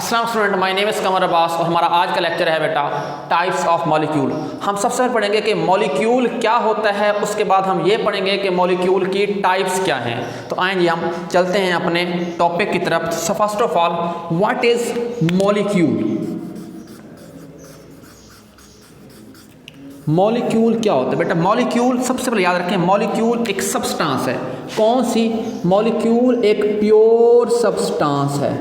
अस्सलाम student, my name is कमर अब्बास और हमारा आज का लेक्चर है बेटा टाइप्स ऑफ मॉलिक्यूल। हम सबसे पहले पढ़ेंगे कि मॉलिक्यूल क्या होता है, उसके बाद हम ये पढ़ेंगे कि मॉलिक्यूल की टाइप्स क्या हैं। तो आइए हम चलते हैं अपने टॉपिक की तरफ। So first of all, what is molecule? Molecule क्या होता है बेटा? मॉलिक्यूल सबसे पहले याद रखें, मॉलिक्यूल एक सब्सटेंस है। कौन सी? मॉलिक्यूल एक प्योर सब्सटेंस है।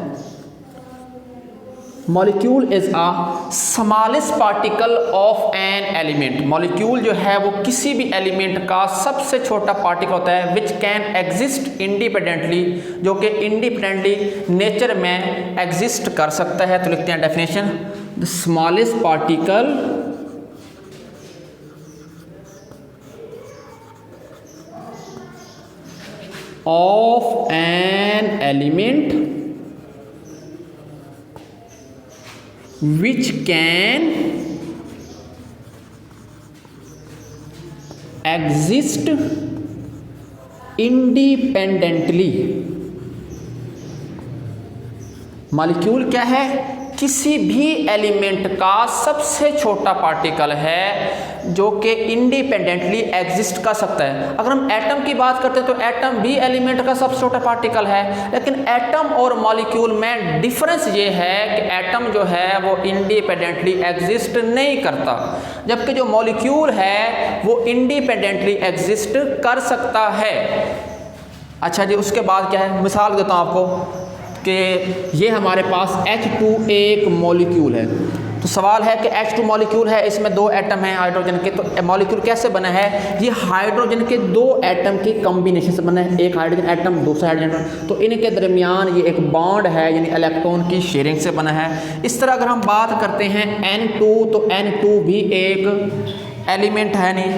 Molecule is a smallest particle of an element. Molecule जो है वो किसी भी एलिमेंट का सबसे छोटा पार्टिकल होता है विच कैन एग्जिस्ट इंडिपेंडेंटली, जो कि इंडिपेंडेंटली नेचर में एग्जिस्ट कर सकता है। तो लिखते हैं definition, the smallest particle of an element which can exist independently। Molecule क्या है? किसी भी एलिमेंट का सबसे छोटा पार्टिकल है जो कि इंडिपेंडेंटली एग्जिस्ट कर सकता है। अगर हम एटम की बात करते हैं तो एटम भी एलिमेंट का सबसे छोटा पार्टिकल है, लेकिन एटम और मॉलिक्यूल में डिफरेंस ये है कि एटम जो है वो इंडिपेंडेंटली एग्जिस्ट नहीं करता, जबकि जो मॉलिक्यूल है वो इंडिपेंडेंटली एग्जिस्ट कर सकता है। अच्छा जी, उसके बाद क्या है? मिसाल देता हूँ आपको कि ये हमारे पास H2 एक मॉलिक्यूल है। तो सवाल है कि H2 मॉलिक्यूल है, इसमें दो एटम हैं हाइड्रोजन के। तो मॉलिक्यूल कैसे बना है? ये हाइड्रोजन के दो एटम के कॉम्बिनेशन से बना है। एक हाइड्रोजन एटम, दूसरा हाइड्रोजन एटम, तो इनके दरमियान ये एक बॉन्ड है, यानी इलेक्ट्रॉन की शेयरिंग से बना है। इस तरह अगर हम बात करते हैं N2, तो N2 भी एक एलिमेंट है, नहीं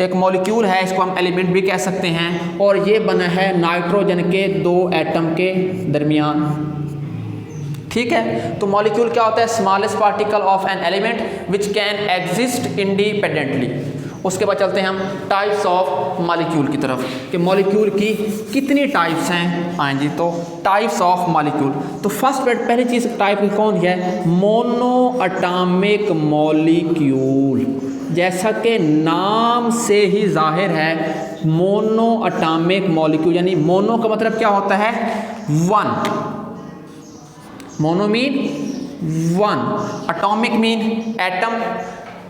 एक मॉलिक्यूल है, इसको हम एलिमेंट भी कह सकते हैं। और ये बना है नाइट्रोजन के दो एटम के दरमियान। ठीक है, तो मॉलिक्यूल क्या होता है? Smallest particle of an element which can exist independently. उसके बाद चलते हैं हम टाइप्स ऑफ मॉलिक्यूल की तरफ कि मॉलिक्यूल की कितनी टाइप्स हैं। हाँ जी, तो टाइप्स ऑफ मॉलिक्यूल। तो फर्स्ट पहली चीज़ टाइप की कौन है? Mono atomic molecule. जैसा कि नाम से ही जाहिर है, मोनो एटॉमिक मॉलिक्यूल, यानी मोनो का मतलब क्या होता है? One. Mono mean one, atomic mean atom,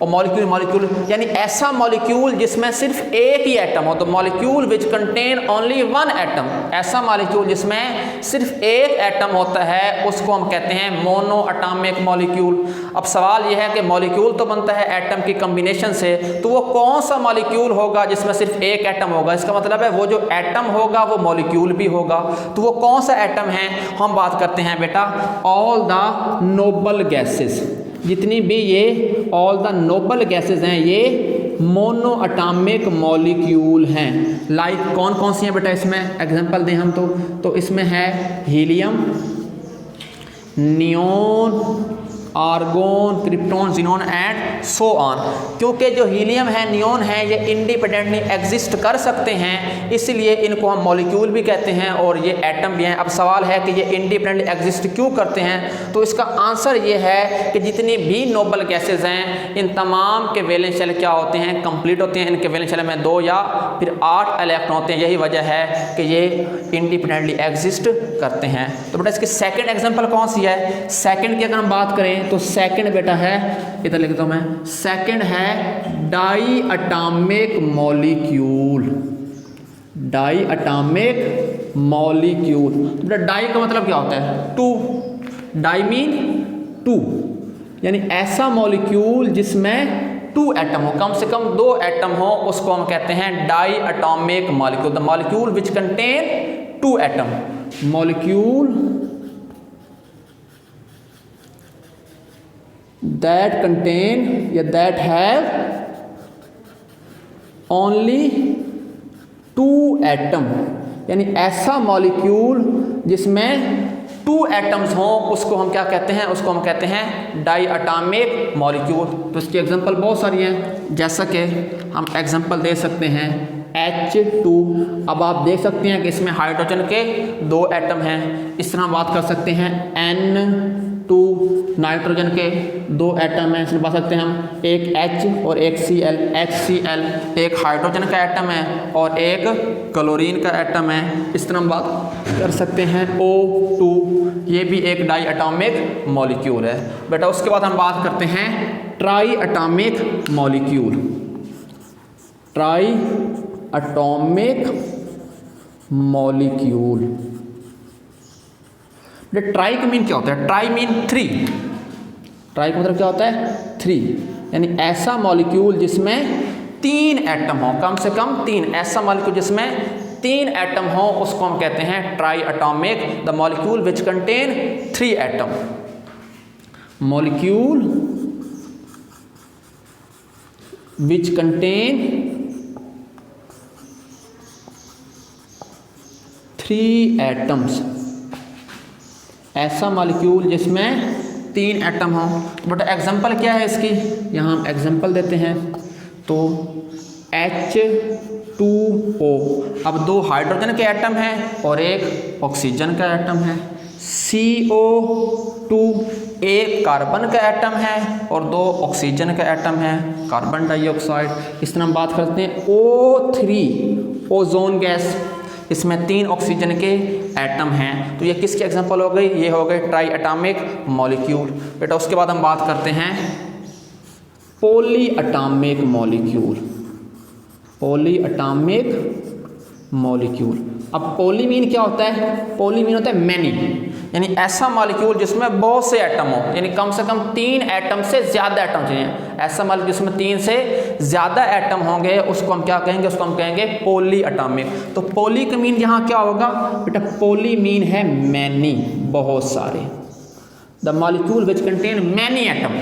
और मॉलिक्यूल मॉलिक्यूल यानी ऐसा मॉलिक्यूल जिसमें सिर्फ एक ही एटम हो। तो molecule which contain only one atom, ऐसा मॉलिक्यूल जिसमें सिर्फ एक एटम होता है उसको हम कहते हैं मोनो एटॉमिक मॉलिक्यूल। अब सवाल यह है कि मॉलिक्यूल तो बनता है एटम की कॉम्बिनेशन से, तो वो कौन सा मॉलिक्यूल होगा जिसमें सिर्फ एक एटम होगा? इसका मतलब है वो जो एटम होगा वो मॉलिक्यूल भी होगा। तो वो कौन सा एटम है? हम बात करते हैं बेटा ऑल द नोबल गैसेस। जितनी भी ये ऑल द नोबल गैसेस हैं ये मोनो एटॉमिक मॉलिक्यूल हैं। लाइक कौन कौन सी हैं बेटा? इसमें एग्जांपल दें हम तो इसमें है helium, neon, argon, krypton, xenon and so on. क्योंकि जो हीलियम है, नियोन है, ये इंडिपेंडेंटली एग्जिस्ट कर सकते हैं, इसलिए इनको हम मॉलिक्यूल भी कहते हैं और ये एटम भी हैं। अब सवाल है कि ये इंडिपेंडेंटली एग्जिस्ट क्यों करते हैं? तो इसका आंसर ये है कि जितनी भी नोबल गैसेज हैं इन तमाम के वैलेंस शेल क्या होते हैं? कंप्लीट होते हैं। इनके वैलेंस शेल में 2 या फिर 8 इलेक्ट्रॉन होते हैं। यही वजह है कि ये इंडिपेंडेंटली एग्जिस्ट करते हैं। तो बेटा इसकी सेकेंड एग्जाम्पल कौन सी है? सेकेंड की अगर हम बात करें तो सेकंड बेटा है, इधर लिखता हूं मैं, सेकंड है di atomic molecule. Di atomic molecule, बेटा डाई का मतलब क्या होता है? टू। डाई मीन टू, यानी ऐसा मॉलिक्यूल जिसमें 2 एटम हो, कम से कम 2 एटम हो, उसको हम कहते हैं di atomic molecule. The molecule which contain 2 atom. Molecule that contain या that have only 2 एटम, यानी ऐसा मॉलिक्यूल जिसमें 2 एटम्स हों उसको हम क्या कहते हैं? उसको हम कहते हैं डाई एटॉमिक मॉलिक्यूल। तो इसकी एग्जांपल बहुत सारी हैं, जैसा कि हम एग्जांपल दे सकते हैं H2। अब आप देख सकते हैं कि इसमें हाइड्रोजन के 2 एटम हैं। इस तरह बात कर सकते हैं 2 नाइट्रोजन के 2 एटम हैं, इसमें बता सकते हैं हम एक H और एक Cl, HCl, एक हाइड्रोजन का एटम है और एक क्लोरीन का एटम है। इस तरह हम बात कर सकते हैं O2, ये भी एक डाई एटॉमिक मॉलिक्यूल है बेटा। उसके बाद हम बात करते हैं try atomic molecule. Try atomic molecule, try का मीन क्या होता है? Try mean 3। ट्राई का मतलब क्या होता है? 3, यानी ऐसा मॉलिक्यूल जिसमें 3 एटम हो, कम से कम 3, ऐसा मॉलिक्यूल जिसमें 3 एटम हो उसको हम कहते हैं try atomic. The molecule which contain 3 atom. Molecule which contain 3 atoms, ऐसा मॉलिक्यूल जिसमें 3 एटम हो। बट एग्जांपल क्या है इसकी? यहाँ हम एग्जांपल देते हैं तो H2O, अब 2 हाइड्रोजन के एटम हैं और एक ऑक्सीजन का एटम है। CO2, एक कार्बन का एटम है और 2 ऑक्सीजन का एटम है, कार्बन डाइऑक्साइड। इस तरह हम बात करते हैं O3, ओजोन गैस, इसमें 3 ऑक्सीजन के एटम हैं। तो ये किसकी एग्जांपल हो गई? ये हो गए ट्राई एटॉमिक मॉलिक्यूल बेटा। उसके बाद हम बात करते हैं poly atomic molecule. Poly atomic molecule, अब पॉली मीन क्या होता है? पॉली मीन होता है मैनी, यानी ऐसा मॉलिक्यूल जिसमें बहुत से एटम हो, यानी कम से कम 3 एटम से ज़्यादा एटम चाहिए। ऐसा मॉलिक्यूल जिसमें 3 से ज़्यादा एटम होंगे उसको हम क्या कहेंगे? उसको हम कहेंगे पॉली एटॉमिक। तो पॉली का मीन यहाँ क्या होगा बेटा? पॉली मीन है मैनी, बहुत सारे। The molecule which contain many atom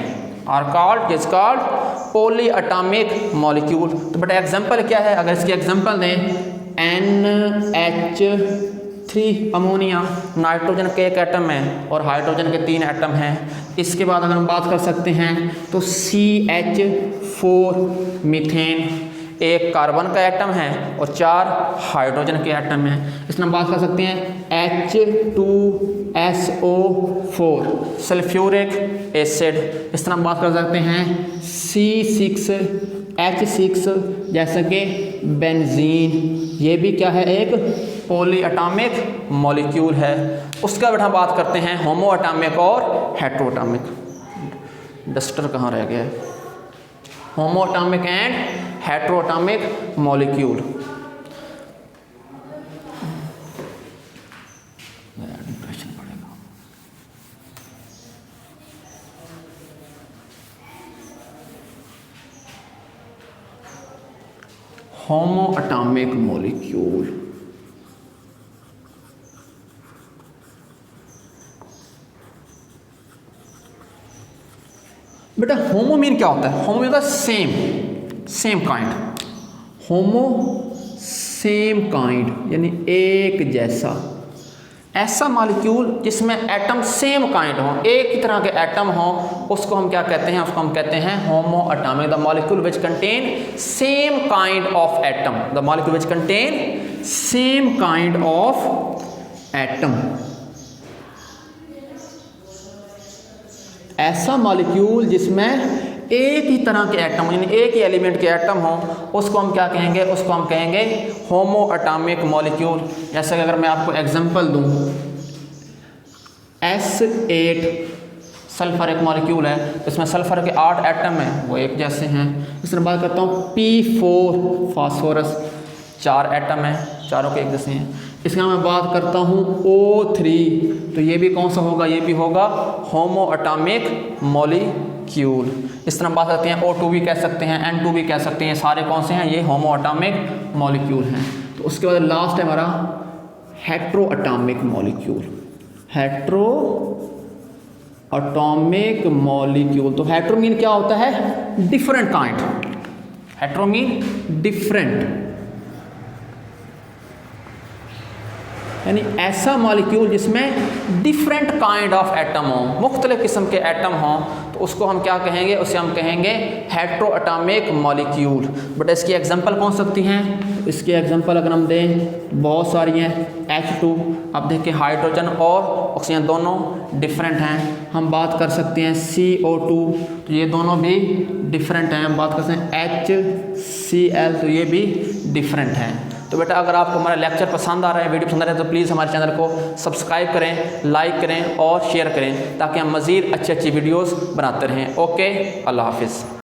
are called, is called poly atomic molecule. तो बेटा एग्जाम्पल क्या है? अगर इसकी एग्जाम्पल दें, NH3 अमोनिया, नाइट्रोजन के 1 एटम है और हाइड्रोजन के 3 एटम हैं। इसके बाद अगर हम बात कर सकते हैं तो CH4 मीथेन, 1 कार्बन का एटम है और 4 हाइड्रोजन के एटम हैं। इसमें हम बात कर सकते हैं H2SO4 सल्फ्यूरिक एसिड। इस तरह हम बात कर सकते हैं C6H6 जैसे कि बेंजीन, ये भी क्या है? एक पॉली एटॉमिक मॉलिक्यूल है। उसके बाद हम बात करते हैं होमो एटॉमिक और हेट्रो एटॉमिक। डस्टर कहाँ रह गया है? होमो atomic and hetero atomic molecule. Homo atomic molecule, बेटा होमो मीन क्या होता है? होमो मीन होता है सेम काइंड। होमो सेम काइंड यानी एक जैसा, ऐसा मॉलिक्यूल जिसमें एटम सेम काइंड हो, एक ही तरह के एटम हो, उसको हम क्या कहते हैं? उसको हम कहते हैं होमो atomic. The molecule which contain same kind of atom. The molecule which contain same kind of atom, ऐसा मॉलिक्यूल जिसमें एक ही तरह के एटम, यानी एक ही एलिमेंट के एटम हो, उसको हम क्या कहेंगे? उसको हम कहेंगे होमो एटॉमिक मॉलिक्यूल। जैसे कि अगर मैं आपको एग्जांपल दूं, S8 सल्फर एक मॉलिक्यूल है, इसमें सल्फर के 8 एटम हैं, वो एक जैसे हैं। इस तरह बात करता हूँ P4 फास्फोरस, 4 एटम हैं, चारों के एक जैसे हैं। इसका मैं बात करता हूँ O3, तो ये भी कौन सा होगा? ये भी होगा होमो एटॉमिक मॉलिक्यूल। इस तरह बात करते हैं O2 भी कह सकते हैं, N2 भी कह सकते हैं, सारे कौन से हैं? ये होमो एटॉमिक मॉलिक्यूल हैं। तो उसके बाद लास्ट है हमारा hetero atomic molecule. Hetero atomic molecule, तो हेट्रो मीन क्या होता है? Different kind. Hetero mean different, यानी ऐसा मॉलिक्यूल जिसमें डिफरेंट काइंड ऑफ एटम हो, मुख्तलिफ किस्म के एटम हों, तो उसको हम क्या कहेंगे? उसे हम कहेंगे हेट्रो एटॉमिक मॉलिक्यूल। बट इसकी एग्जांपल कौन सकती हैं? इसके एग्जांपल अगर हम दें बहुत सारी हैं। H2, अब देखिए हाइड्रोजन और ऑक्सीजन दोनों डिफरेंट हैं। हम बात कर सकते हैं CO2, तो ये दोनों भी डिफरेंट हैं। हम बात कर सकते हैं HCl, तो ये भी डिफरेंट हैं। तो बेटा अगर आपको हमारा लेक्चर पसंद आ रहा है, वीडियो पसंद आ रहा है, तो प्लीज़ हमारे चैनल को सब्सक्राइब करें, लाइक करें और शेयर करें ताकि हम मज़ीद अच्छी वीडियोस बनाते रहें। ओके, अल्लाह हाफिज़।